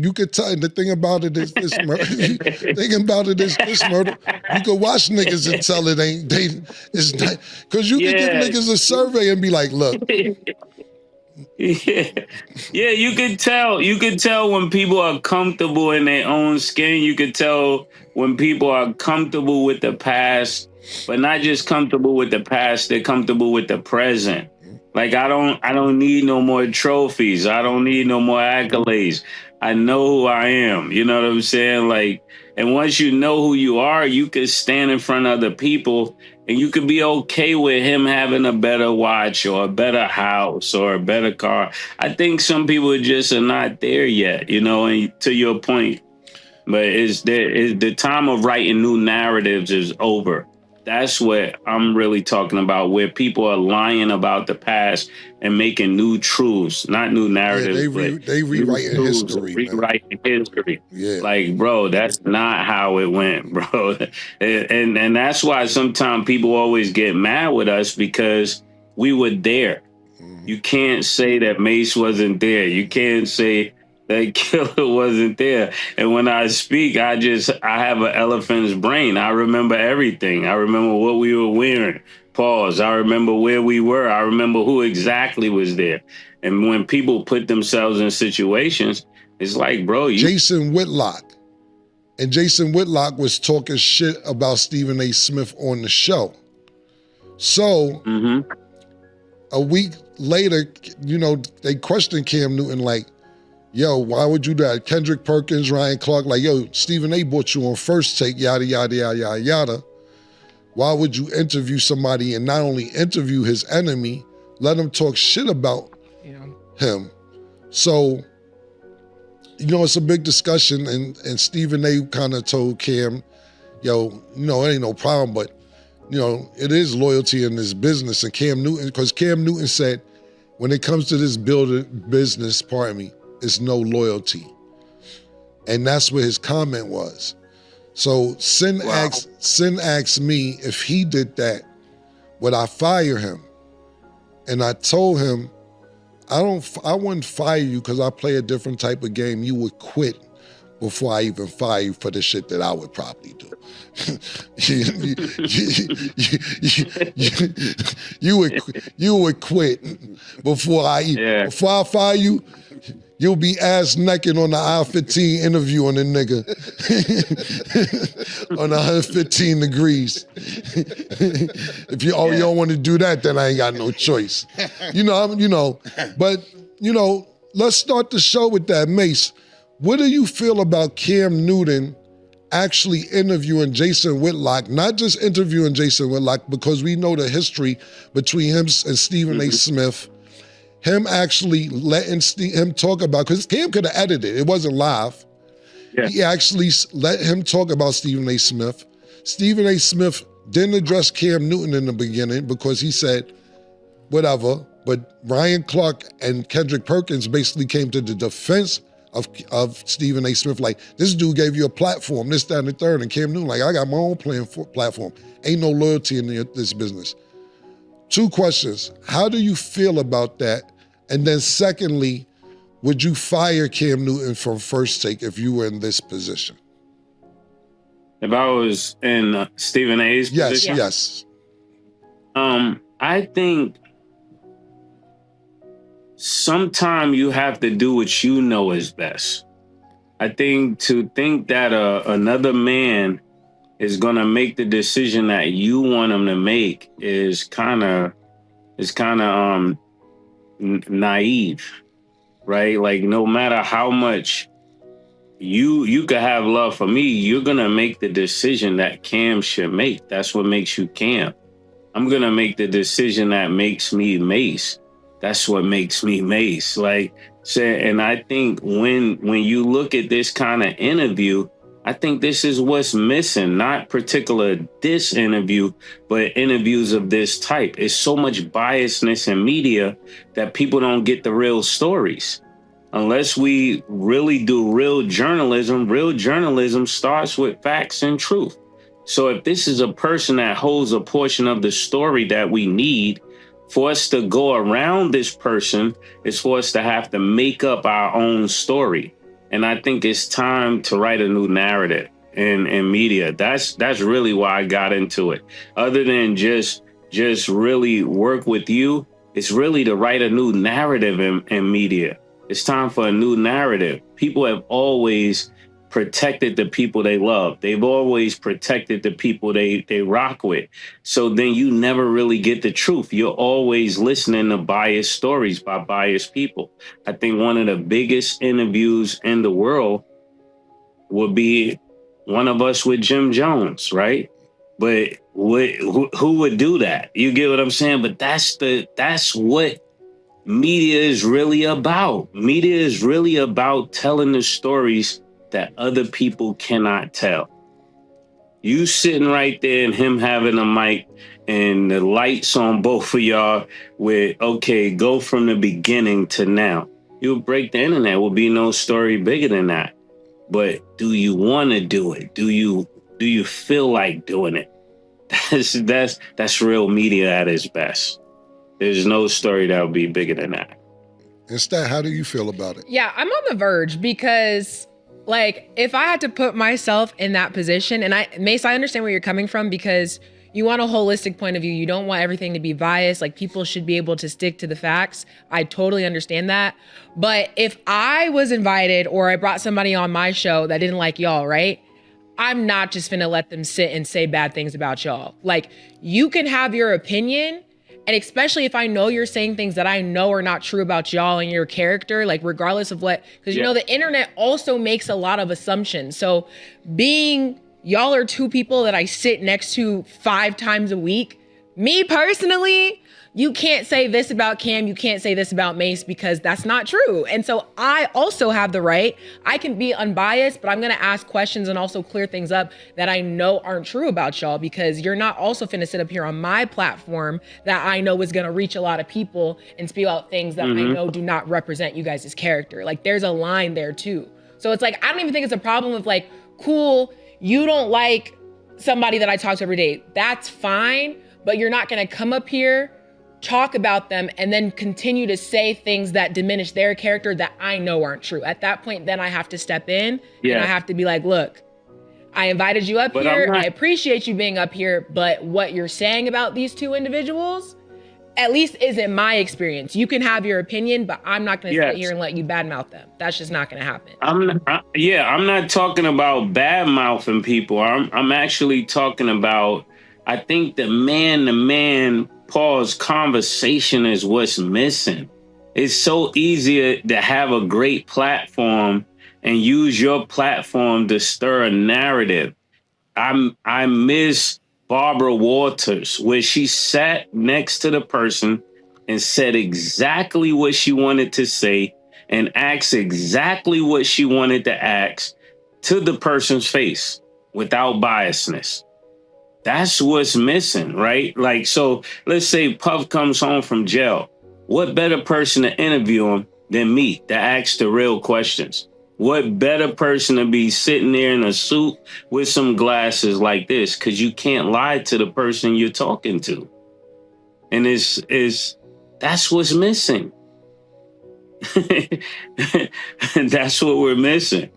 You could tell. The thing about it is this murder. Thing about it is this murder. You could watch niggas and tell it ain't. It's not because you could give niggas a survey and be like, look. Yeah, you could tell. You could tell when people are comfortable in their own skin. You could tell when people are comfortable with the past, but not just comfortable with the past. They're comfortable with the present. Like I don't need no more trophies. I don't need no more accolades. I know who I am. You know what I'm saying? Like, and once you know who you are, you can stand in front of other people and you could be okay with him having a better watch or a better house or a better car. I think some people just are not there yet, you know, and to your point, but is the time of writing new narratives is over. That's what I'm really talking about, where people are lying about the past and making new truths, not new narratives. Yeah, they rewriting history. Rewriting history. Yeah. Like, bro, that's not how it went, bro. And that's why sometimes people always get mad with us because we were there. Mm-hmm. You can't say that Mase wasn't there. You can't say that killer wasn't there. And when I speak, I have an elephant's brain. I remember everything. I remember what we were wearing. Pause. I remember where we were. I remember who exactly was there. And when people put themselves in situations, it's like, bro, Jason Whitlock. And Jason Whitlock was talking shit about Stephen A. Smith on the show. So a week later, you know, they questioned Cam Newton like, yo, why would you do that? Kendrick Perkins, Ryan Clark, like, yo, Stephen A. bought you on First Take, yada, yada, yada, yada, yada. Why would you interview somebody and not only interview his enemy, let him talk shit about him? So, you know, it's a big discussion, and Stephen A. kind of told Cam, yo, you know, it ain't no problem, but, you know, it is loyalty in this business. And Cam Newton, because Cam Newton said, when it comes to this business, pardon me, it's no loyalty. And that's what his comment was. So Sin asked me if he did that, would I fire him? And I told him, I wouldn't fire you because I play a different type of game. You would quit before I even fire you for the shit that I would probably do. You would quit before I fire you. You'll be ass naked on the I-15 interview on the nigga on 115 degrees. If you don't want to do that, then I ain't got no choice. But let's start the show with that. Mase, what do you feel about Cam Newton actually interviewing Jason Whitlock, not just interviewing Jason Whitlock, because we know the history between him and Stephen A. Smith, him actually letting him talk about, because Cam could have edited it wasn't live. Yeah. He actually let him talk about Stephen A. Smith. Stephen A. Smith didn't address Cam Newton in the beginning because he said, whatever, but Ryan Clark and Kendrick Perkins basically came to the defense of Stephen A. Smith, like, this dude gave you a platform, this, that, and the third, and Cam Newton, like, I got my own platform. Ain't no loyalty in this business. 2 questions. How do you feel about that? And then secondly, would you fire Cam Newton from First Take if you were in this position? If I was in Stephen A's position? Yes. I think sometimes you have to do what you know is best. I think to think that another man is going to make the decision that you want him to make is kind of naive, right? Like, no matter how much you could have love for me, you're going to make the decision that Cam should make. That's what makes you Cam. I'm going to make the decision that makes me Mase. That's what makes me Mase. Like, and I think when you look at this kind of interview, I think this is what's missing, not particular this interview, but interviews of this type. It's so much biasness in media that people don't get the real stories. Unless we really do real journalism starts with facts and truth. So if this is a person that holds a portion of the story that we need, for us to go around this person is for us to have to make up our own story. And I think it's time to write a new narrative in media. That's really why I got into it. Other than just really work with you, it's really to write a new narrative in media. It's time for a new narrative. People have always protected the people they love. They've always protected the people they rock with. So then you never really get the truth. You're always listening to biased stories by biased people. I think one of the biggest interviews in the world would be one of us with Jim Jones, right? But who would do that? You get what I'm saying? But that's what media is really about. Media is really about telling the stories that other people cannot tell. You sitting right there and him having a mic and the lights on both of y'all with, okay, go from the beginning to now. You'll break the internet. Will be no story bigger than that. But do you want to do it? Do you feel like doing it? That's real media at its best. There's no story that would be bigger than that. Instead, how do you feel about it? Yeah, I'm on the verge because, like, if I had to put myself in that position, and Mase, I understand where you're coming from because you want a holistic point of view. You don't want everything to be biased. Like, people should be able to stick to the facts. I totally understand that. But if I was invited or I brought somebody on my show that didn't like y'all, right? I'm not just gonna let them sit and say bad things about y'all. Like, you can have your opinion. And especially if I know you're saying things that I know are not true about y'all and your character, like regardless of what, because you know, the internet also makes a lot of assumptions. So y'all are two people that I sit next to 5 times a week. Me personally, you can't say this about Cam, you can't say this about Mase because that's not true. And so I also have the right, I can be unbiased, but I'm gonna ask questions and also clear things up that I know aren't true about y'all because you're not also finna sit up here on my platform that I know is gonna reach a lot of people and spew out things that I know do not represent you guys' character. Like, there's a line there too. So it's like, I don't even think it's a problem of like, cool, you don't like somebody that I talk to every day. That's fine, but you're not gonna come up here, talk about them, and then continue to say things that diminish their character that I know aren't true. At that point, then I have to step in and I have to be like, look, I invited you up here. I appreciate you being up here, but what you're saying about these two individuals, at least isn't my experience. You can have your opinion, but I'm not going to sit here and let you badmouth them. That's just not going to happen. I'm not talking about badmouthing people. I'm actually talking about, I think the man pause conversation is what's missing. It's so easy to have a great platform and use your platform to stir a narrative. I miss Barbara Walters, where she sat next to the person and said exactly what she wanted to say and asked exactly what she wanted to ask to the person's face without biasness. That's what's missing, right? Like, so let's say Puff comes home from jail. What better person to interview him than me to ask the real questions? What better person to be sitting there in a suit with some glasses like this? Because you can't lie to the person you're talking to. And that's what's missing. That's what we're missing.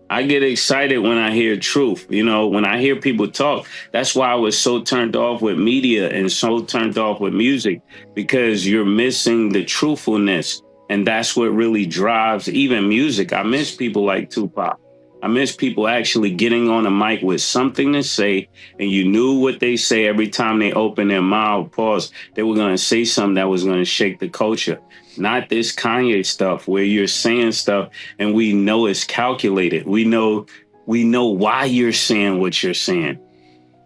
I get excited when I hear truth. You know, when I hear people talk, that's why I was so turned off with media and so turned off with music, because you're missing the truthfulness. And that's what really drives even music. I miss people like Tupac. I miss people actually getting on a mic with something to say, and you knew what they say every time they open their mouth, pause. They were going to say something that was going to shake the culture. Not this Kanye stuff where you're saying stuff and we know it's calculated. We know why you're saying what you're saying.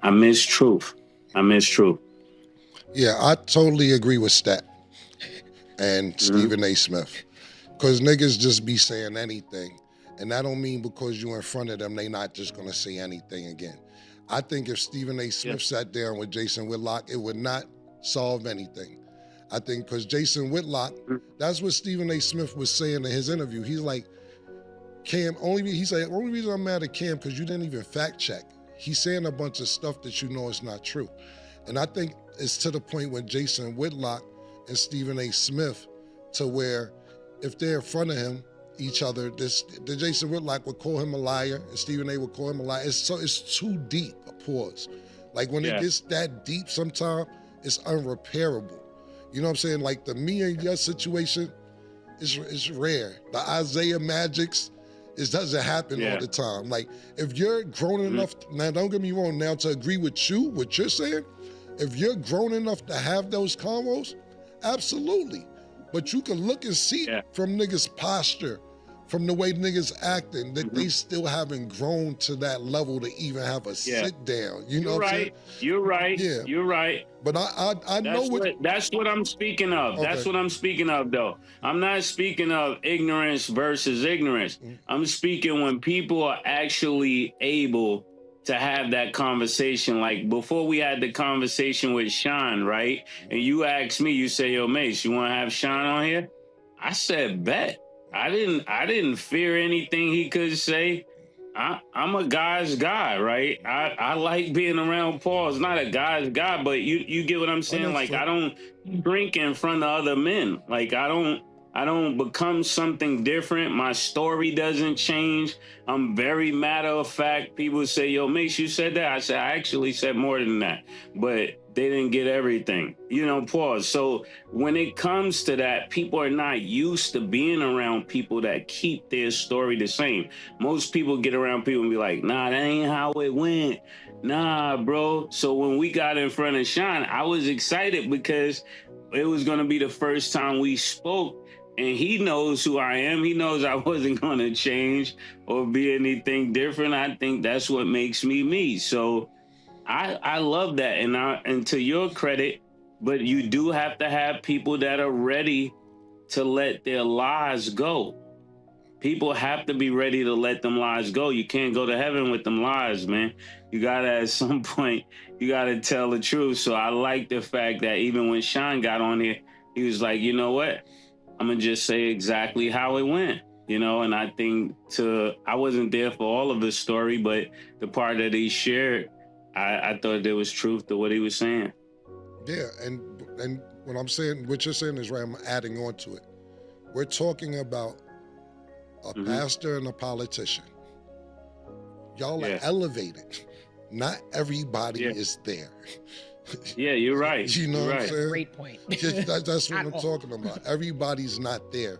I miss truth. Yeah, I totally agree with Stat and Stephen A. Smith. Because niggas just be saying anything. And that don't mean because you're in front of them, they not just going to say anything again. I think if Stephen A. Smith sat down with Jason Whitlock, it would not solve anything. I think because Jason Whitlock, that's what Stephen A. Smith was saying in his interview. He's like, Cam, only reason I'm mad at Cam because you didn't even fact check. He's saying a bunch of stuff that you know is not true. And I think it's to the point with Jason Whitlock and Stephen A. Smith to where if they're in front of him each other. The Jason Whitlock would call him a liar, and Stephen A would call him a liar. It's too deep. A pause. Like when it gets that deep, sometimes it's unrepairable. You know what I'm saying? Like the me and your situation is rare. The Isaiah Magics, it doesn't happen all the time. Like if you're grown enough, now don't get me wrong, now to agree with you, what you're saying, if you're grown enough to have those convos, absolutely. But you can look and see from niggas' posture, from the way niggas acting, that they still haven't grown to that level to even have a sit down. You know what I'm saying? You're right. Yeah. You're right. But I know that's what I'm speaking of. Okay. That's what I'm speaking of, though. I'm not speaking of ignorance versus ignorance. I'm speaking when people are actually able to have that conversation. Like before we had the conversation with Sean, right? And you asked me, you say, yo, Mase, you want to have Sean on here? I said, bet. I didn't fear anything he could say. I'm a guy's guy, right? I like being around Paul. It's not a guy's guy, but you get what I'm saying? Like I don't drink in front of other men. Like I don't become something different. My story doesn't change. I'm very matter of fact. People say, yo, Mase, you said that. I said, I actually said more than that, but they didn't get everything, pause. So when it comes to that, people are not used to being around people that keep their story the same. Most people get around people and be like, nah, that ain't how it went. Nah, bro. So when we got in front of Sean, I was excited because it was going to be the first time we spoke. And he knows who I am. He knows I wasn't going to change or be anything different. I think that's what makes me me. So I love that. And to your credit, but you do have to have people that are ready to let their lies go. People have to be ready to let them lies go. You can't go to heaven with them lies, man. You gotta, at some point, you gotta tell the truth. So I like the fact that even when Sean got on here, he was like, you know what? I'm gonna just say exactly how it went. And I think I wasn't there for all of his story, but the part that he shared, I thought there was truth to what he was saying. Yeah, and what I'm saying, what you're saying is right. I'm adding on to it. We're talking about a pastor and a politician. Y'all are elevated. Not everybody is there. Yeah, you're right. You know what I'm saying? Great point. That's what I'm talking about. Everybody's not there.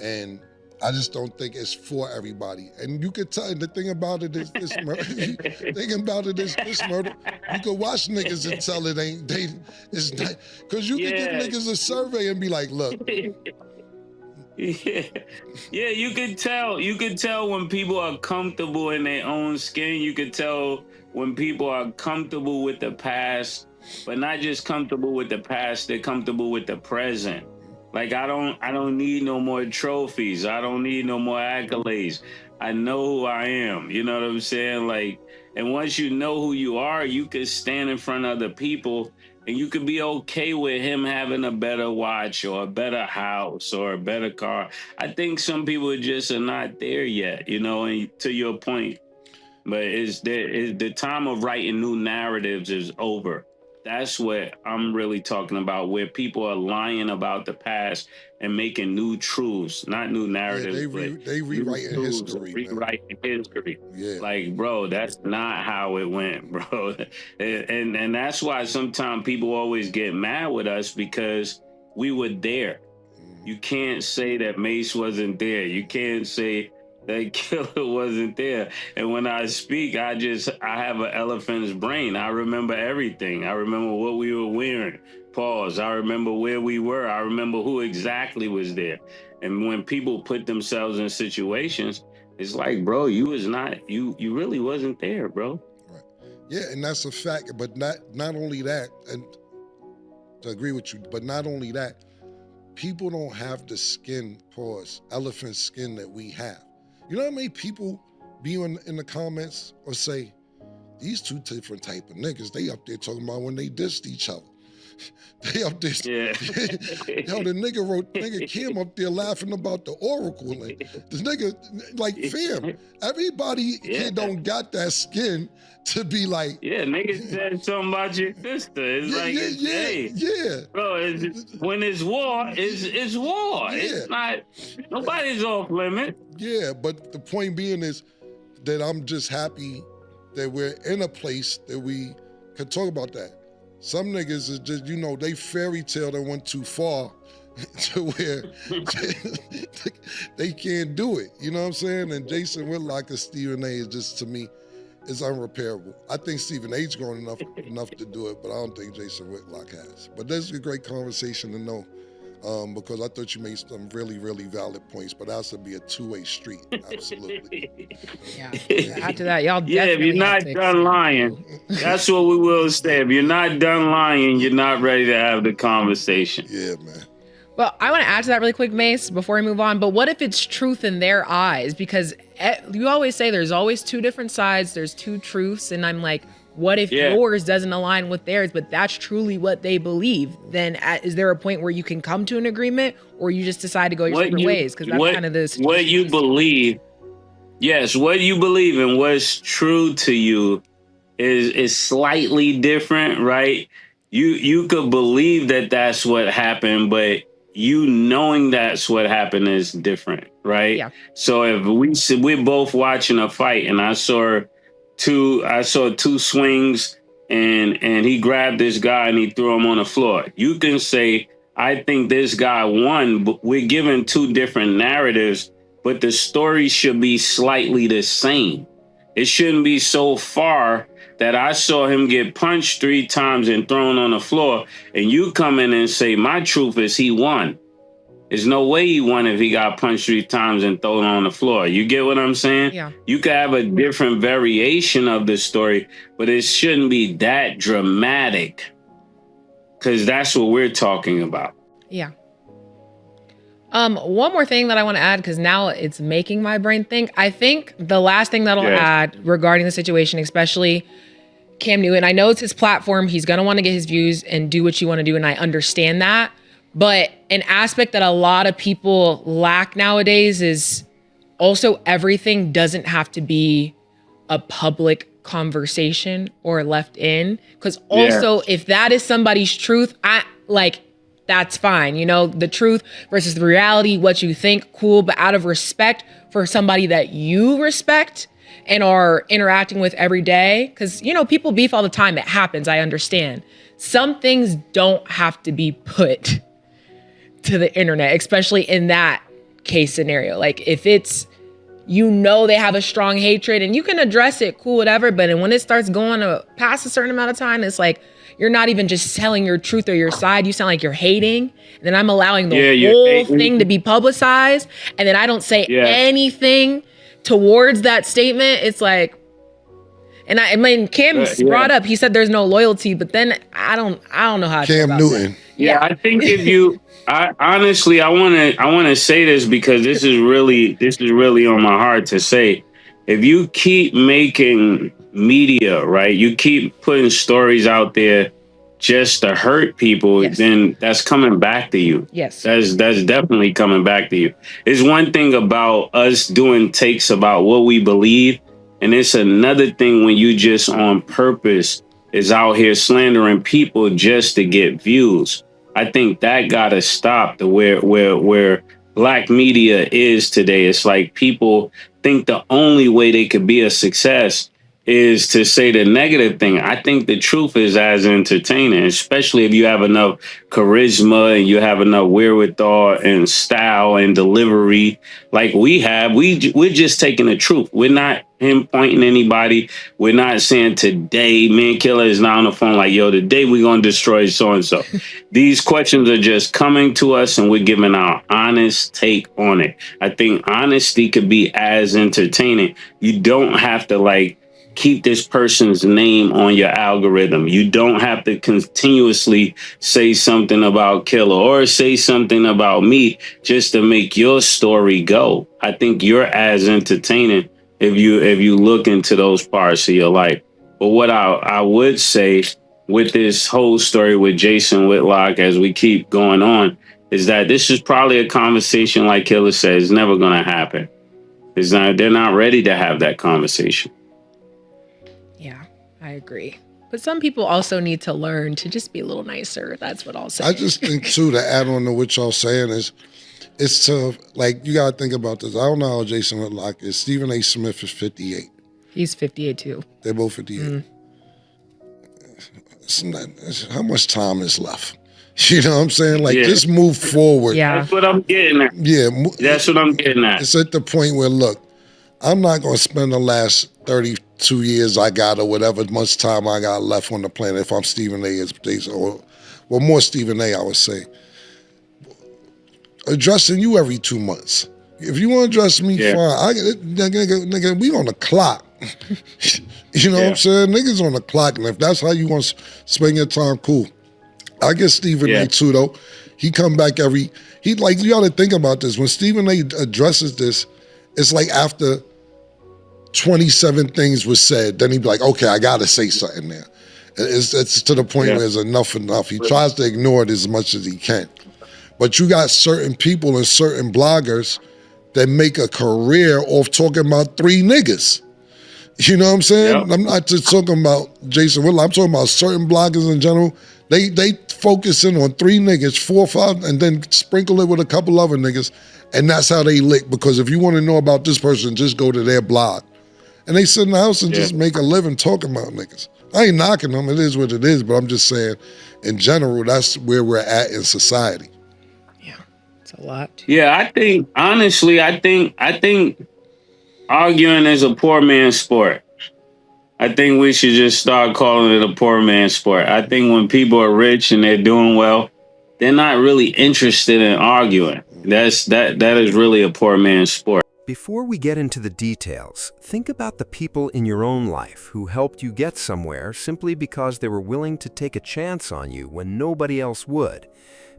And I just don't think it's for everybody. And you could tell, the thing about it is this murder. Thinking about it is this murder. You could watch niggas and tell it's not, because you could give niggas a survey and be like, look. Yeah, you could tell when people are comfortable in their own skin. You could tell when people are comfortable with the past, but not just comfortable with the past, they're comfortable with the present. Like I don't need no more trophies. I don't need no more accolades. I know who I am. You know what I'm saying? Like, and once you know who you are, you can stand in front of other people and you could be okay with him having a better watch or a better house or a better car. I think some people just are not there yet, and to your point. But the time of writing new narratives is over. That's what I'm really talking about, where people are lying about the past and making new truths, not new narratives. Yeah, they rewriting history. Rewriting history. Yeah. Like, bro, that's not how it went, bro. And that's why sometimes people always get mad with us because we were there. You can't say that Mase wasn't there. You can't say that killer wasn't there. And when I speak, I have an elephant's brain. I remember everything. I remember what we were wearing. Pause. I remember where we were. I remember who exactly was there. And when people put themselves in situations, it's like, bro, you really wasn't there, bro. Right. Yeah, and that's a fact. But not only that, and to agree with you, but not only that, people don't have the skin, elephant skin that we have. You know how many people be in the comments or say, these two different type of niggas, they up there talking about when they dissed each other. They up there. Yeah. Yo, the nigga Kim up there laughing about the Oracle. And the nigga, like, fam, everybody here don't got that skin to be like. Yeah, nigga said something about your sister. It's hey, bro, when it's war, it's war. Yeah. It's not, nobody's off limit. Yeah, but the point being is that I'm just happy that we're in a place that we can talk about that. Some niggas is just, they fairy tale that went too far to where they can't do it. You know what I'm saying? And Jason Whitlock and Stephen A is just, to me, is unrepairable. I think Stephen A's grown enough to do it, but I don't think Jason Whitlock has. But this is a great conversation to know. Because I thought you made some really, really valid points, but that has to be a two-way street. Absolutely. Yeah. After that, y'all if you're not done lying, that's what we will say. If you're not done lying, you're not ready to have the conversation. Yeah, man. Well, I want to add to that really quick, Mase, before we move on. But what if it's truth in their eyes? Because you always say there's always two different sides. There's two truths. And I'm like, what if yours doesn't align with theirs, but that's truly what they believe? Then is there a point where you can come to an agreement, or you just decide to go your separate ways? Because that's kind of the situation. What you believe. Yes, what you believe and what's true to you is slightly different, right? You could believe that that's what happened, but you knowing that's what happened is different, right? Yeah. So if we're both watching a fight and I saw two swings and he grabbed this guy and he threw him on the floor. You can say, I think this guy won, but we're given two different narratives, but the story should be slightly the same. It shouldn't be so far that I saw him get punched 3 times and thrown on the floor, and you come in and say, my truth is he won. There's no way he won if he got punched 3 times and thrown on the floor. You get what I'm saying? Yeah. You could have a different variation of the story, but it shouldn't be that dramatic, because that's what we're talking about. Yeah. One more thing that I want to add, because now it's making my brain think. I think the last thing that I'll add regarding the situation, especially Cam Newton, I know it's his platform. He's going to want to get his views and do what you want to do, and I understand that. But an aspect that a lot of people lack nowadays is also everything doesn't have to be a public conversation or left in. Because also, if that is somebody's truth, that's fine. The truth versus the reality, what you think, cool. But out of respect for somebody that you respect and are interacting with every day, because, people beef all the time. It happens. I understand. Some things don't have to be put to the internet, especially in that case scenario. Like if it's, they have a strong hatred and you can address it, cool, whatever. But when it starts going past a certain amount of time, it's like, you're not even just telling your truth or your side. You sound like you're hating. And then I'm allowing the whole thing to be publicized. And then I don't say anything towards that statement. It's like, and Cam brought up, he said there's no loyalty, but then I don't know how to Cam Newton. Yeah, I think honestly, I want to say this because this is really on my heart to say. If you keep making media, right, you keep putting stories out there just to hurt people, then that's coming back to you. Yes. That's definitely coming back to you. It's one thing about us doing takes about what we believe, and it's another thing when you just on purpose is out here slandering people just to get views. I think that gotta stop. Where black media is today, it's like people think the only way they could be a success is to say the negative thing. I think the truth is as entertaining, especially if you have enough charisma and you have enough wherewithal and style and delivery like we have. We're just taking the truth. We're not pinpointing anybody. We're not saying today, Man Killer is not on the phone like, yo, today we're going to destroy so-and-so. These questions are just coming to us and we're giving our honest take on it. I think honesty could be as entertaining. You don't have to keep this person's name on your algorithm. You don't have to continuously say something about Killer or say something about me just to make your story go. I think you're as entertaining if you look into those parts of your life. But what I would say with this whole story with Jason Whitlock, as we keep going on, is that this is probably a conversation, like Killer says, is never going to happen. They're not ready to have that conversation. Yeah, I agree. But some people also need to learn to just be a little nicer. That's what I'll say. I just think, too, to add on to what y'all saying is, it's to, like, you got to think about this. I don't know how Jason Whitlock is. Stephen A. Smith is 58. He's 58, too. They're both 58. How much time is left? You know what I'm saying? Like, just move forward. Yeah. That's what I'm getting at. Yeah. That's what I'm getting at. It's at the point where, look, I'm not going to spend the last 32 years I got or whatever much time I got left on the planet if I'm Stephen A. Or more Stephen A., I would say. Addressing you every 2 months. If you want to address me, fine. Nigga, we on the clock. You know what I'm saying? Niggas on the clock, and if that's how you want to spend your time, cool. I get Stephen A. too, though. He come back you got to think about this. When Stephen A. addresses this, it's like after 27 things was said, then he'd be like, okay, I got to say something there. It's to the point where it's enough. He tries to ignore it as much as he can. But you got certain people and certain bloggers that make a career off talking about 3 niggas. You know what I'm saying? Yep. I'm not just talking about Jason Whitlock. I'm talking about certain bloggers in general. They focus in on 3 niggas, 4 or 5, and then sprinkle it with a couple other niggas, and that's how they lick. Because if you want to know about this person, just go to their blog. And they sit in the house and just make a living talking about niggas. I ain't knocking them. It is what it is. But I'm just saying, in general, that's where we're at in society. Yeah, it's a lot. Yeah, I think arguing is a poor man's sport. I think we should just start calling it a poor man's sport. I think when people are rich and they're doing well, they're not really interested in arguing. That is really a poor man's sport. Before we get into the details, think about the people in your own life who helped you get somewhere simply because they were willing to take a chance on you when nobody else would.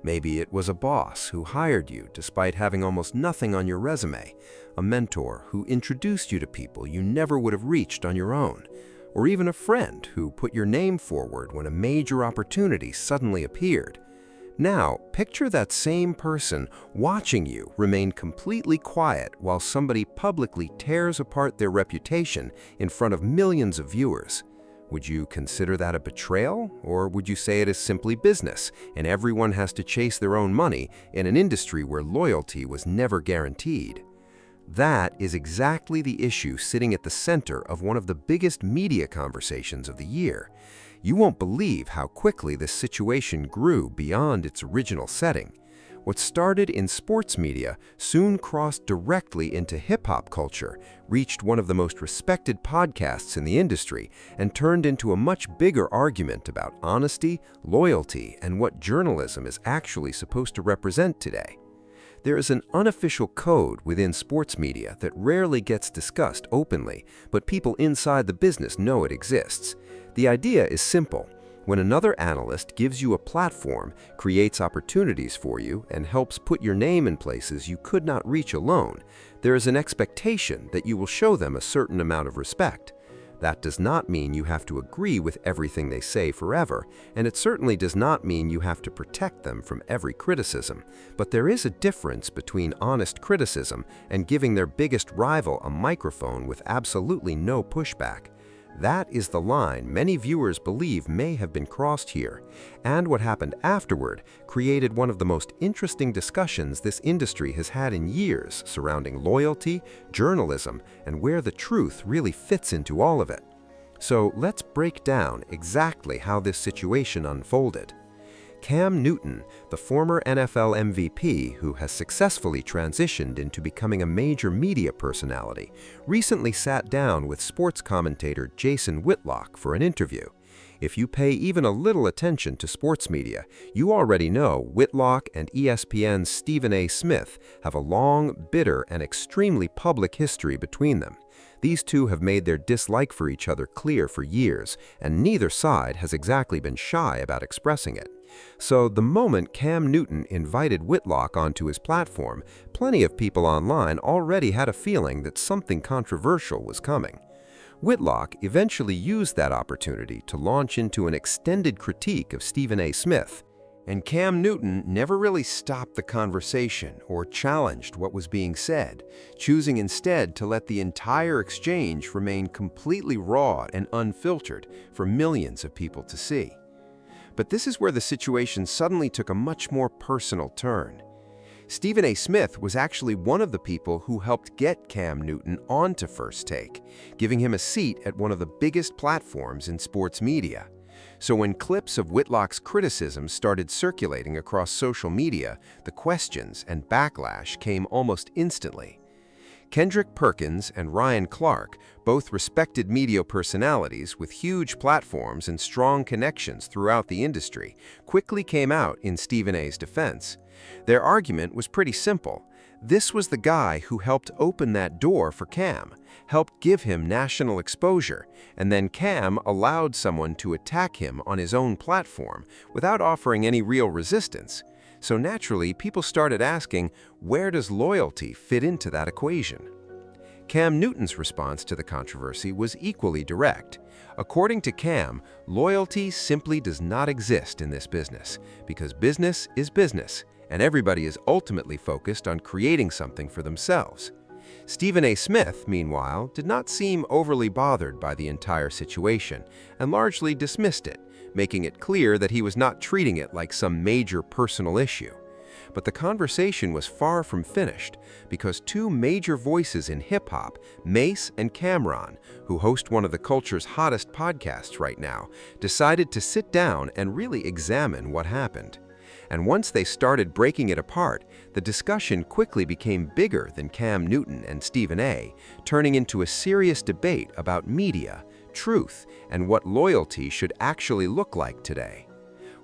Maybe it was a boss who hired you despite having almost nothing on your resume, a mentor who introduced you to people you never would have reached on your own, or even a friend who put your name forward when a major opportunity suddenly appeared. Now, picture that same person watching you remain completely quiet while somebody publicly tears apart their reputation in front of millions of viewers. Would you consider that a betrayal, or would you say it is simply business and everyone has to chase their own money in an industry where loyalty was never guaranteed? That is exactly the issue sitting at the center of one of the biggest media conversations of the year. You won't believe how quickly this situation grew beyond its original setting. What started in sports media soon crossed directly into hip-hop culture, reached one of the most respected podcasts in the industry, and turned into a much bigger argument about honesty, loyalty, and what journalism is actually supposed to represent today. There is an unofficial code within sports media that rarely gets discussed openly, but people inside the business know it exists. The idea is simple. When another analyst gives you a platform, creates opportunities for you, and helps put your name in places you could not reach alone, there is an expectation that you will show them a certain amount of respect. That does not mean you have to agree with everything they say forever, and it certainly does not mean you have to protect them from every criticism. But there is a difference between honest criticism and giving their biggest rival a microphone with absolutely no pushback. That is the line many viewers believe may have been crossed here, and what happened afterward created one of the most interesting discussions this industry has had in years surrounding loyalty, journalism, and where the truth really fits into all of it. So let's break down exactly how this situation unfolded. Cam Newton, the former NFL MVP who has successfully transitioned into becoming a major media personality, recently sat down with sports commentator Jason Whitlock for an interview. If you pay even a little attention to sports media, you already know Whitlock and ESPN's Stephen A. Smith have a long, bitter, and extremely public history between them. These two have made their dislike for each other clear for years, and neither side has exactly been shy about expressing it. So the moment Cam Newton invited Whitlock onto his platform, plenty of people online already had a feeling that something controversial was coming. Whitlock eventually used that opportunity to launch into an extended critique of Stephen A. Smith, and Cam Newton never really stopped the conversation or challenged what was being said, choosing instead to let the entire exchange remain completely raw and unfiltered for millions of people to see. But this is where the situation suddenly took a much more personal turn. Stephen A. Smith was actually one of the people who helped get Cam Newton onto First Take, giving him a seat at one of the biggest platforms in sports media. So when clips of Whitlock's criticisms started circulating across social media, the questions and backlash came almost instantly. Kendrick Perkins and Ryan Clark, both respected media personalities with huge platforms and strong connections throughout the industry, quickly came out in Stephen A.'s defense. Their argument was pretty simple. This was the guy who helped open that door for Cam, helped give him national exposure, and then Cam allowed someone to attack him on his own platform without offering any real resistance. So naturally, people started asking, where does loyalty fit into that equation? Cam Newton's response to the controversy was equally direct. According to Cam, loyalty simply does not exist in this business, because business is business, and everybody is ultimately focused on creating something for themselves. Stephen A. Smith, meanwhile, did not seem overly bothered by the entire situation and largely dismissed it, making it clear that he was not treating it like some major personal issue. But the conversation was far from finished, because two major voices in hip-hop, Mase and Cam'ron, who host one of the culture's hottest podcasts right now, decided to sit down and really examine what happened. And once they started breaking it apart, the discussion quickly became bigger than Cam Newton and Stephen A., turning into a serious debate about media, truth, and what loyalty should actually look like today.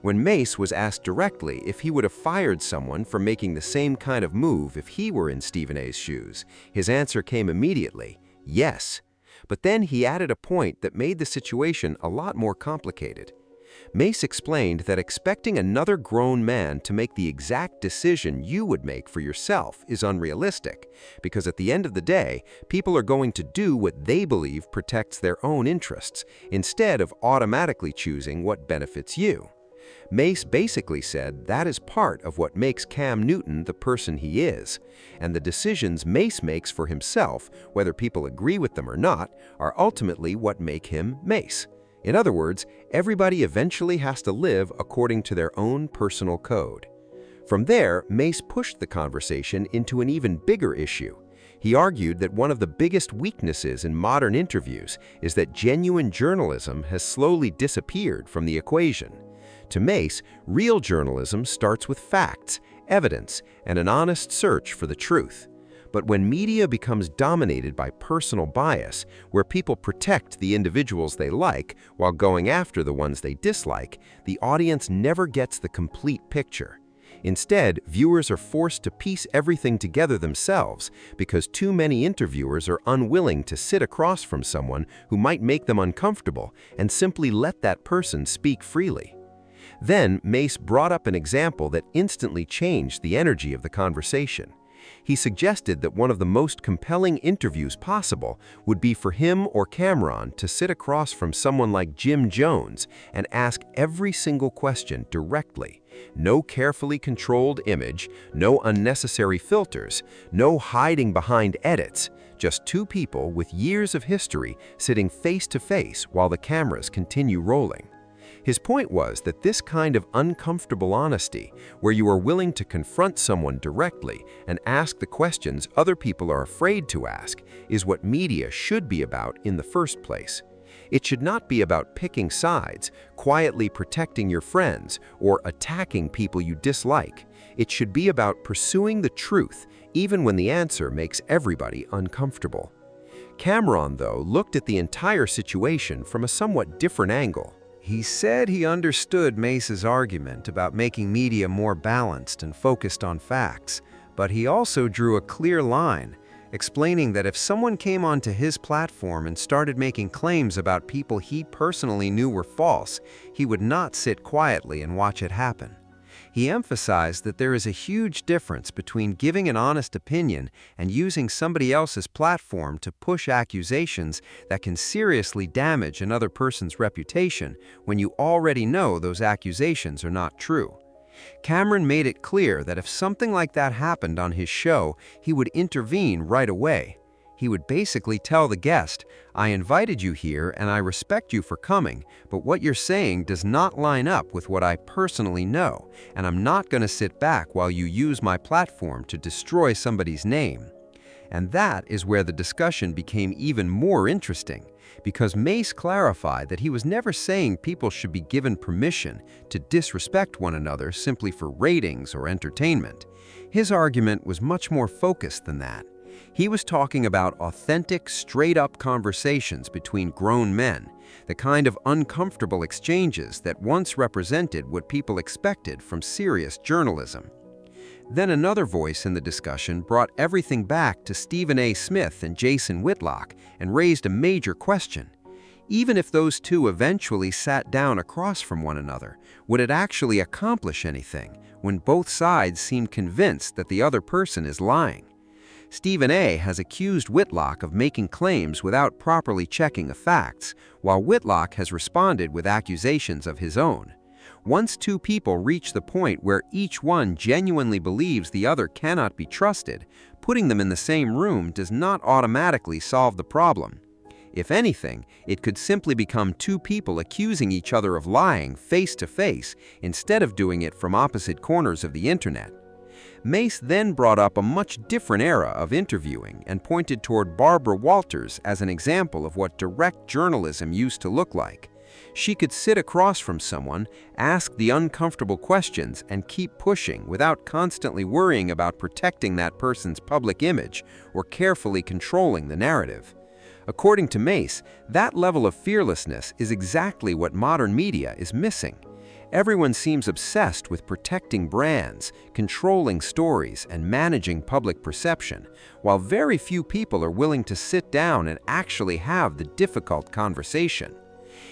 When Mase was asked directly if he would have fired someone for making the same kind of move if he were in Stephen A.'s shoes, his answer came immediately, yes. But then he added a point that made the situation a lot more complicated. Mase explained that expecting another grown man to make the exact decision you would make for yourself is unrealistic, because at the end of the day, people are going to do what they believe protects their own interests, instead of automatically choosing what benefits you. Mase basically said that is part of what makes Cam Newton the person he is, and the decisions Mase makes for himself, whether people agree with them or not, are ultimately what make him Mase. In other words, everybody eventually has to live according to their own personal code. From there, Mase pushed the conversation into an even bigger issue. He argued that one of the biggest weaknesses in modern interviews is that genuine journalism has slowly disappeared from the equation. To Mase, real journalism starts with facts, evidence, and an honest search for the truth. But when media becomes dominated by personal bias, where people protect the individuals they like while going after the ones they dislike, the audience never gets the complete picture. Instead, viewers are forced to piece everything together themselves because too many interviewers are unwilling to sit across from someone who might make them uncomfortable and simply let that person speak freely. Then, Mase brought up an example that instantly changed the energy of the conversation. He suggested that one of the most compelling interviews possible would be for him or Cam'ron to sit across from someone like Jim Jones and ask every single question directly. No carefully controlled image, no unnecessary filters, no hiding behind edits. Just two people with years of history sitting face to face while the cameras continue rolling. His point was that this kind of uncomfortable honesty, where you are willing to confront someone directly and ask the questions other people are afraid to ask, is what media should be about in the first place. It should not be about picking sides, quietly protecting your friends, or attacking people you dislike. It should be about pursuing the truth, even when the answer makes everybody uncomfortable. Cam'ron, though, looked at the entire situation from a somewhat different angle. He said he understood Mase's argument about making media more balanced and focused on facts, but he also drew a clear line, explaining that if someone came onto his platform and started making claims about people he personally knew were false, he would not sit quietly and watch it happen. He emphasized that there is a huge difference between giving an honest opinion and using somebody else's platform to push accusations that can seriously damage another person's reputation when you already know those accusations are not true. Cam'ron made it clear that if something like that happened on his show, he would intervene right away. He would basically tell the guest, "I invited you here and I respect you for coming, but what you're saying does not line up with what I personally know, and I'm not going to sit back while you use my platform to destroy somebody's name." And that is where the discussion became even more interesting, because Mase clarified that he was never saying people should be given permission to disrespect one another simply for ratings or entertainment. His argument was much more focused than that. He was talking about authentic, straight-up conversations between grown men, the kind of uncomfortable exchanges that once represented what people expected from serious journalism. Then another voice in the discussion brought everything back to Stephen A. Smith and Jason Whitlock and raised a major question. Even if those two eventually sat down across from one another, would it actually accomplish anything when both sides seem convinced that the other person is lying? Stephen A. has accused Whitlock of making claims without properly checking the facts, while Whitlock has responded with accusations of his own. Once two people reach the point where each one genuinely believes the other cannot be trusted, putting them in the same room does not automatically solve the problem. If anything, it could simply become two people accusing each other of lying face to face instead of doing it from opposite corners of the internet. Mase then brought up a much different era of interviewing and pointed toward Barbara Walters as an example of what direct journalism used to look like. She could sit across from someone, ask the uncomfortable questions, and keep pushing without constantly worrying about protecting that person's public image or carefully controlling the narrative. According to Mase, that level of fearlessness is exactly what modern media is missing. Everyone seems obsessed with protecting brands, controlling stories, and managing public perception, while very few people are willing to sit down and actually have the difficult conversation.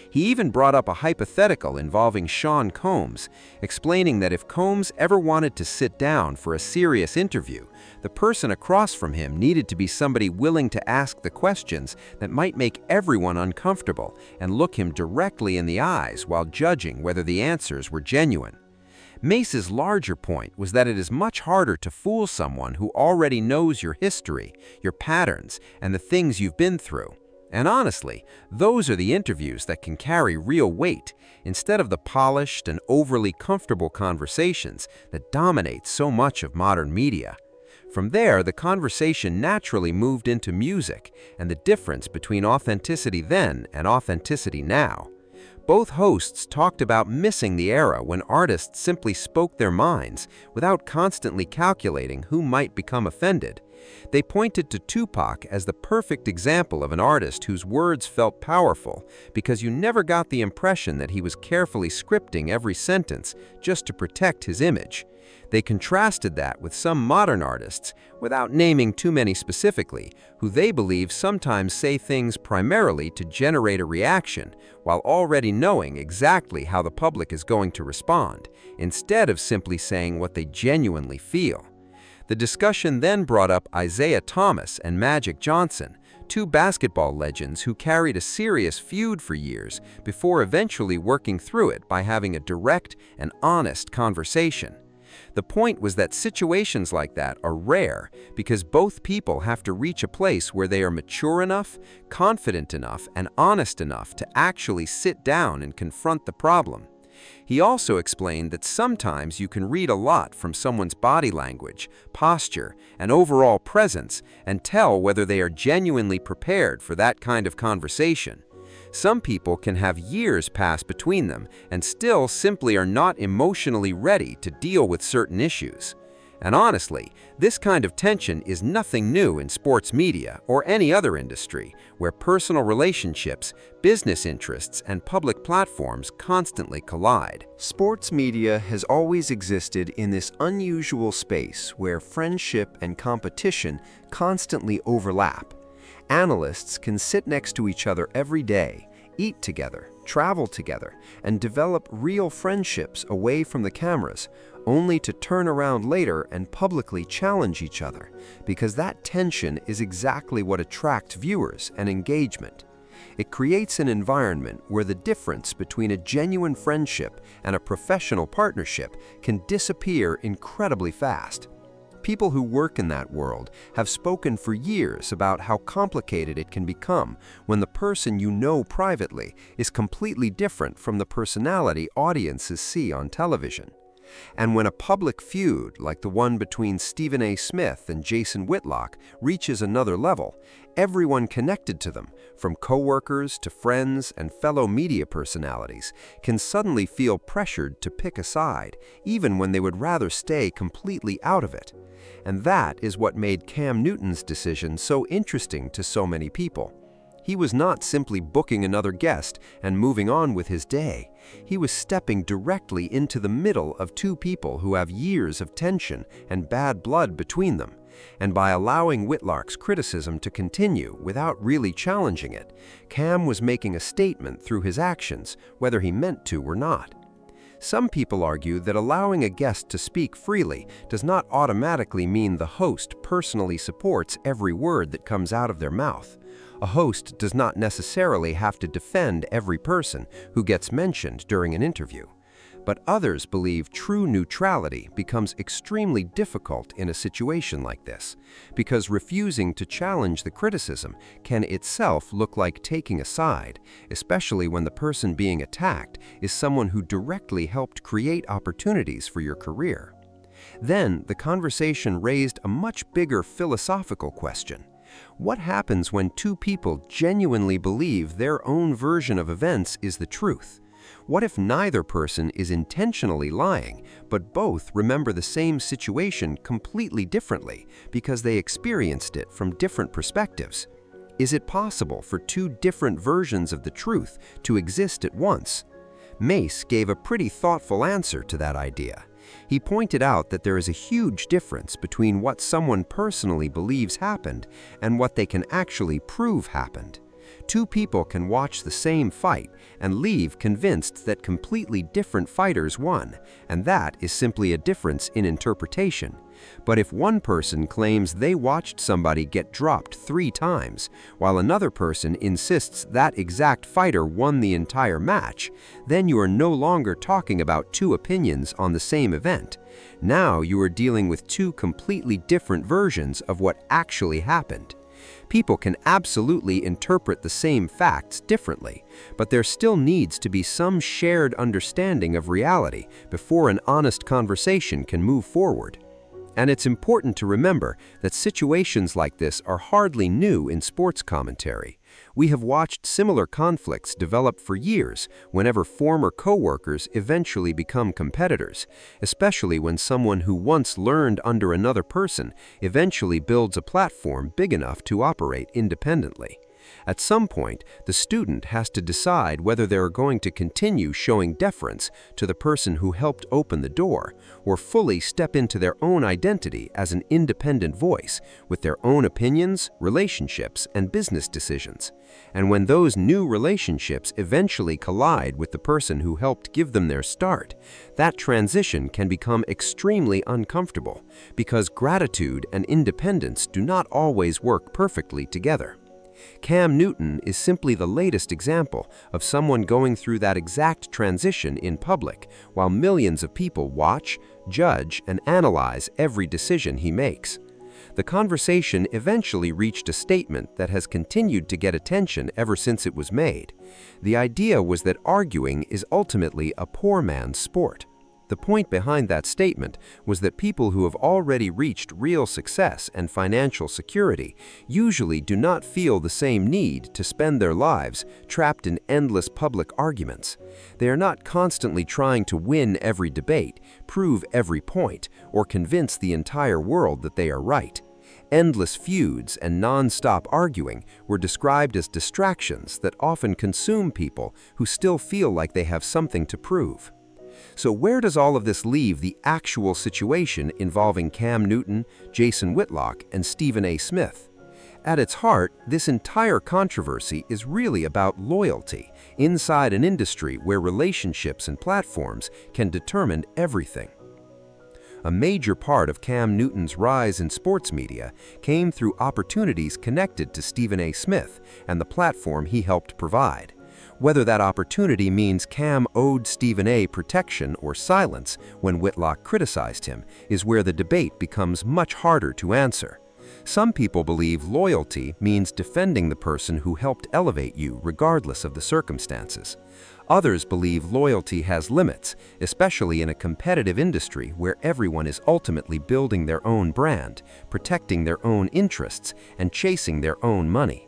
He even brought up a hypothetical involving Sean Combs, explaining that if Combs ever wanted to sit down for a serious interview, the person across from him needed to be somebody willing to ask the questions that might make everyone uncomfortable and look him directly in the eyes while judging whether the answers were genuine. Mase's larger point was that it is much harder to fool someone who already knows your history, your patterns, and the things you've been through. And honestly, those are the interviews that can carry real weight, instead of the polished and overly comfortable conversations that dominate so much of modern media. From there, the conversation naturally moved into music and the difference between authenticity then and authenticity now. Both hosts talked about missing the era when artists simply spoke their minds without constantly calculating who might become offended. They pointed to Tupac as the perfect example of an artist whose words felt powerful because you never got the impression that he was carefully scripting every sentence just to protect his image. They contrasted that with some modern artists, without naming too many specifically, who they believe sometimes say things primarily to generate a reaction, while already knowing exactly how the public is going to respond, instead of simply saying what they genuinely feel. The discussion then brought up Isaiah Thomas and Magic Johnson, two basketball legends who carried a serious feud for years before eventually working through it by having a direct and honest conversation. The point was that situations like that are rare because both people have to reach a place where they are mature enough, confident enough, and honest enough to actually sit down and confront the problem. He also explained that sometimes you can read a lot from someone's body language, posture, and overall presence and tell whether they are genuinely prepared for that kind of conversation. Some people can have years pass between them and still simply are not emotionally ready to deal with certain issues. And honestly, this kind of tension is nothing new in sports media or any other industry where personal relationships, business interests, and public platforms constantly collide. Sports media has always existed in this unusual space where friendship and competition constantly overlap. Analysts can sit next to each other every day, eat together, travel together, and develop real friendships away from the cameras, only to turn around later and publicly challenge each other, because that tension is exactly what attracts viewers and engagement. It creates an environment where the difference between a genuine friendship and a professional partnership can disappear incredibly fast. People who work in that world have spoken for years about how complicated it can become when the person you know privately is completely different from the personality audiences see on television. And when a public feud, like the one between Stephen A. Smith and Jason Whitlock, reaches another level, everyone connected to them, from coworkers to friends and fellow media personalities, can suddenly feel pressured to pick a side, even when they would rather stay completely out of it. And that is what made Cam Newton's decision so interesting to so many people. He was not simply booking another guest and moving on with his day. He was stepping directly into the middle of two people who have years of tension and bad blood between them. And by allowing Whitlock's criticism to continue without really challenging it, Cam was making a statement through his actions, whether he meant to or not. Some people argue that allowing a guest to speak freely does not automatically mean the host personally supports every word that comes out of their mouth. A host does not necessarily have to defend every person who gets mentioned during an interview. But others believe true neutrality becomes extremely difficult in a situation like this, because refusing to challenge the criticism can itself look like taking a side, especially when the person being attacked is someone who directly helped create opportunities for your career. Then the conversation raised a much bigger philosophical question. What happens when two people genuinely believe their own version of events is the truth? What if neither person is intentionally lying, but both remember the same situation completely differently because they experienced it from different perspectives? Is it possible for two different versions of the truth to exist at once? Mase gave a pretty thoughtful answer to that idea. He pointed out that there is a huge difference between what someone personally believes happened and what they can actually prove happened. Two people can watch the same fight and leave convinced that completely different fighters won, and that is simply a difference in interpretation. But if one person claims they watched somebody get dropped 3 times, while another person insists that exact fighter won the entire match, then you are no longer talking about two opinions on the same event. Now you are dealing with two completely different versions of what actually happened. People can absolutely interpret the same facts differently, but there still needs to be some shared understanding of reality before an honest conversation can move forward. And it's important to remember that situations like this are hardly new in sports commentary. We have watched similar conflicts develop for years whenever former coworkers eventually become competitors, especially when someone who once learned under another person eventually builds a platform big enough to operate independently. At some point, the student has to decide whether they are going to continue showing deference to the person who helped open the door, or fully step into their own identity as an independent voice with their own opinions, relationships, and business decisions. And when those new relationships eventually collide with the person who helped give them their start, that transition can become extremely uncomfortable, because gratitude and independence do not always work perfectly together. Cam Newton is simply the latest example of someone going through that exact transition in public, while millions of people watch, judge, and analyze every decision he makes. The conversation eventually reached a statement that has continued to get attention ever since it was made. The idea was that arguing is ultimately a poor man's sport. The point behind that statement was that people who have already reached real success and financial security usually do not feel the same need to spend their lives trapped in endless public arguments. They are not constantly trying to win every debate, prove every point, or convince the entire world that they are right. Endless feuds and non-stop arguing were described as distractions that often consume people who still feel like they have something to prove. So where does all of this leave the actual situation involving Cam Newton, Jason Whitlock, and Stephen A. Smith? At its heart, this entire controversy is really about loyalty inside an industry where relationships and platforms can determine everything. A major part of Cam Newton's rise in sports media came through opportunities connected to Stephen A. Smith and the platform he helped provide. Whether that opportunity means Cam owed Stephen A. protection or silence when Whitlock criticized him is where the debate becomes much harder to answer. Some people believe loyalty means defending the person who helped elevate you regardless of the circumstances. Others believe loyalty has limits, especially in a competitive industry where everyone is ultimately building their own brand, protecting their own interests, and chasing their own money.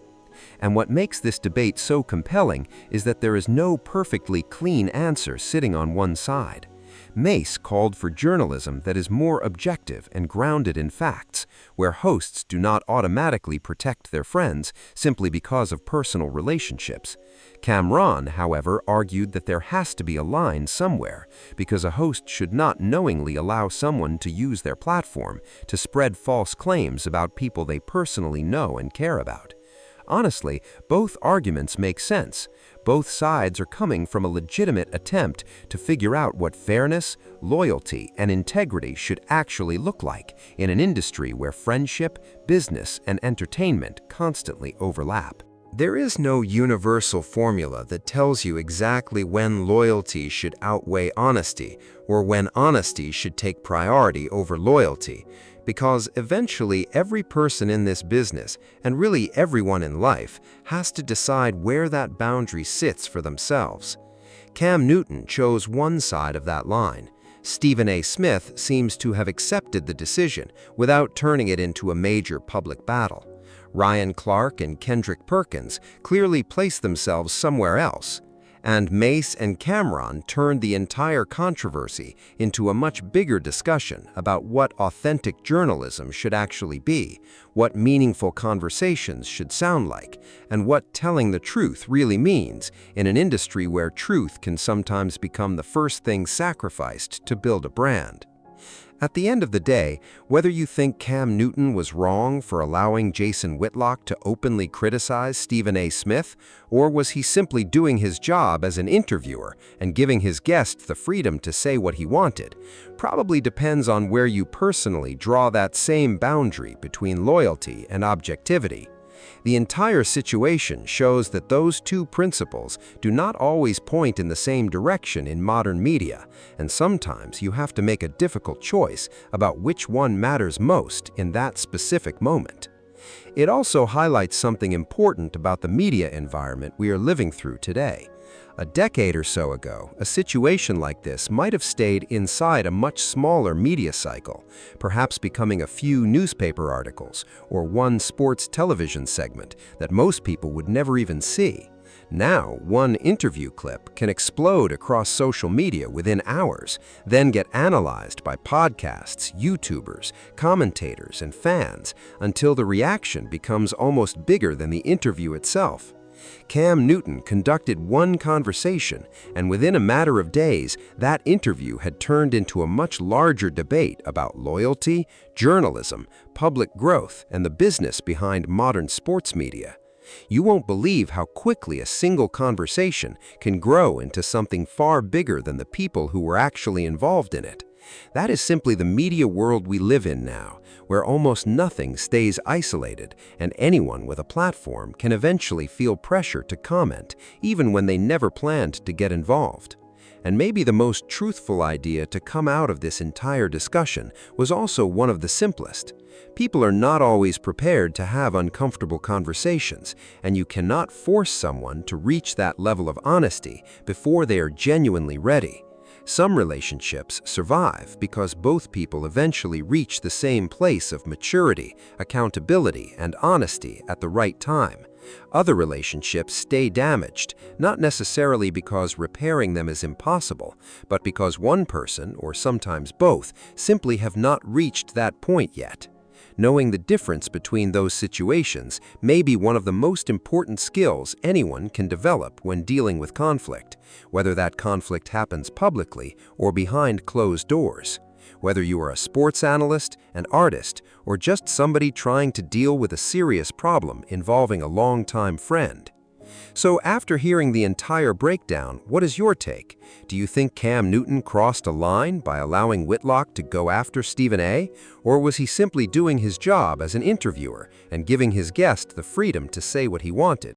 And what makes this debate so compelling is that there is no perfectly clean answer sitting on one side. Mase called for journalism that is more objective and grounded in facts, where hosts do not automatically protect their friends simply because of personal relationships. Cam'ron, however, argued that there has to be a line somewhere, because a host should not knowingly allow someone to use their platform to spread false claims about people they personally know and care about. Honestly, both arguments make sense. Both sides are coming from a legitimate attempt to figure out what fairness, loyalty, and integrity should actually look like in an industry where friendship, business, and entertainment constantly overlap. There is no universal formula that tells you exactly when loyalty should outweigh honesty or when honesty should take priority over loyalty, because eventually every person in this business, and really everyone in life, has to decide where that boundary sits for themselves. Cam Newton chose one side of that line. Stephen A. Smith seems to have accepted the decision without turning it into a major public battle. Ryan Clark and Kendrick Perkins clearly placed themselves somewhere else. And Mase and Cam'ron turned the entire controversy into a much bigger discussion about what authentic journalism should actually be, what meaningful conversations should sound like, and what telling the truth really means in an industry where truth can sometimes become the first thing sacrificed to build a brand. At the end of the day, whether you think Cam Newton was wrong for allowing Jason Whitlock to openly criticize Stephen A. Smith, or was he simply doing his job as an interviewer and giving his guests the freedom to say what he wanted, probably depends on where you personally draw that same boundary between loyalty and objectivity. The entire situation shows that those two principles do not always point in the same direction in modern media, and sometimes you have to make a difficult choice about which one matters most in that specific moment. It also highlights something important about the media environment we are living through today. A decade or so ago, a situation like this might have stayed inside a much smaller media cycle, perhaps becoming a few newspaper articles or one sports television segment that most people would never even see. Now, one interview clip can explode across social media within hours, then get analyzed by podcasts, YouTubers, commentators, and fans until the reaction becomes almost bigger than the interview itself. Cam Newton conducted one conversation, and within a matter of days, that interview had turned into a much larger debate about loyalty, journalism, public growth, and the business behind modern sports media. You won't believe how quickly a single conversation can grow into something far bigger than the people who were actually involved in it. That is simply the media world we live in now, where almost nothing stays isolated, and anyone with a platform can eventually feel pressure to comment, even when they never planned to get involved. And maybe the most truthful idea to come out of this entire discussion was also one of the simplest. People are not always prepared to have uncomfortable conversations, and you cannot force someone to reach that level of honesty before they are genuinely ready. Some relationships survive because both people eventually reach the same place of maturity, accountability, and honesty at the right time. Other relationships stay damaged, not necessarily because repairing them is impossible, but because one person, or sometimes both, simply have not reached that point yet. Knowing the difference between those situations may be one of the most important skills anyone can develop when dealing with conflict, whether that conflict happens publicly or behind closed doors. Whether you are a sports analyst, an artist, or just somebody trying to deal with a serious problem involving a longtime friend. So after hearing the entire breakdown, what is your take? Do you think Cam Newton crossed a line by allowing Whitlock to go after Stephen A? Or was he simply doing his job as an interviewer and giving his guest the freedom to say what he wanted?